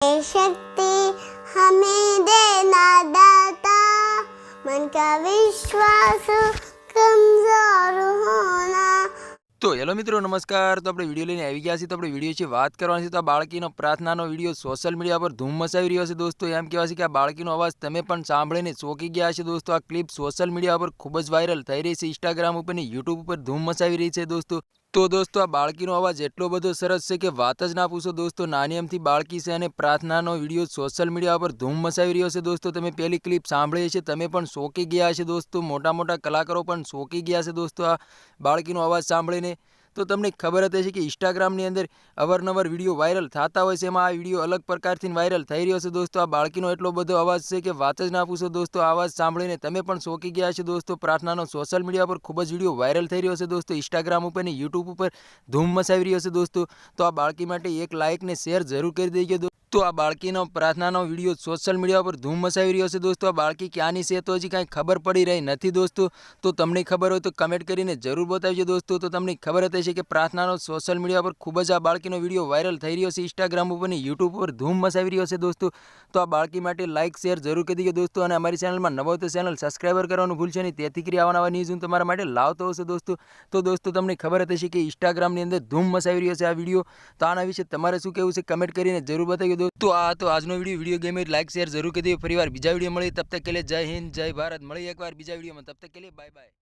ये शक्ति हमें देना दाता, मन का विश्वास कमजोर होना। તો હેલો મિત્રો નમસ્કાર। તો આપણે વિડીયો લઈને આવી ગયા છીએ। તો આપણે વિડીયો છે વાત કરવાની છે તો આ બાળકીનો પ્રાર્થનાનો વિડીયો સોશિયલ મીડિયા પર ધૂમ મચાવી રહ્યો છે દોસ્તો। એમ કહેવાય છે કે આ બાળકીનો અવાજ તમે પણ સાંભળીને ચોંકી ગયા છે દોસ્તો। આ ક્લિપ સોશિયલ મીડિયા પર ખૂબ જ વાયરલ થઈ રહી છે, ઇન્સ્ટાગ્રામ ઉપર ને યુટ્યુબ ઉપર ધૂમ મચાવી રહી છે દોસ્તો। તો દોસ્તો આ બાળકીનો અવાજ એટલો બધો સરસ છે કે વાત જ ના પૂછો દોસ્તો। નાની અમથી બાળકી છે અને પ્રાર્થનાનો વિડીયો સોશિયલ મીડિયા પર ધૂમ મચાવી રહ્યો છે દોસ્તો। તમે પહેલી ક્લિપ સાંભળી છે, તમે પણ ચોંકી ગયા છે દોસ્તો। મોટા મોટા કલાકારો પણ ચોંકી ગયા છે દોસ્તો આ બાળકીનો અવાજ સાંભળીને। તો તમને ખબર જ હશે કે ઇન્સ્ટાગ્રામની અંદર અવારનવાર વિડીયો વાયરલ થતા હોય છે, એમાં આ વિડીયો અલગ પ્રકારથી વાયરલ થઈ રહ્યો છે દોસ્તો। આ બાળકીનો એટલો બધો અવાજ છે કે વાત જ ના પૂછો દોસ્તો। આ અવાજ સાંભળીને તમે પણ ચોંકી ગયા છો દોસ્તો। પ્રાર્થનાનો સોશિયલ મીડિયા પર ખૂબ જ વિડીયો વાયરલ થઈ રહ્યો છે દોસ્તો, ઇન્સ્ટાગ્રામ ઉપર ને યુટ્યુબ ઉપર ધૂમ મચાવી રહ્યો છે દોસ્તો। તો આ બાળકી માટે એક લાઇક ને શેર જરૂર કરી દેજો દોસ્તો। તો આ બાળકીનો પ્રાર્થનાનો વિડીયો સોશિયલ મીડિયા પર ધૂમ મચાવી રહ્યો છે દોસ્તો। આ બાળકી ક્યાંની છે તો હજી કાંઈ ખબર પડી રહી નથી દોસ્તો। તો તમને ખબર હોય તો કમેન્ટ કરીને જરૂર બતાવજો દોસ્તો। તો તમને ખબર જ હશે કે પ્રાર્થનાનો સોશિયલ મીડિયા પર ખૂબ જ આ બાળકીનો વિડીયો વાયરલ થઈ રહ્યો છે, ઇન્સ્ટાગ્રામ ઉપર ને યુટ્યુબ ઉપર ધૂમ મચાવી રહ્યો છે દોસ્તો। તો આ બાળકી માટે લાઇક શેર જરૂર કરી દેજો દોસ્તો। અને અમારી ચેનલમાં નવો હોય તો ચેનલ સબસ્ક્રાઈબર કરવાનું ભૂલશો નહીં, તેથી કરી આવા ન્યૂઝ હું તમારા માટે લાવતો હશે દોસ્તો। તો દોસ્તો તમને ખબર જ હશે કે ઇન્સ્ટાગ્રામની અંદર ધૂમ મચાવી રહ્યો છે આ વિડીયો। તો આના વિશે તમારે શું કહેવું છે કમેન્ટ કરીને જરૂર બતાવજો દોસ્તો। આ તો આજનો વિડીયો ગમે લાઇક શેર જરૂર કરી દેજો। ફરીવાર બીજા વિડીયો મળીએ, તબ તક કે लिए જય હિન્દ જય ભારત। મળીએ એકવાર બીજા વિડીયોમાં, તબ તક કે लिए બાય બાય।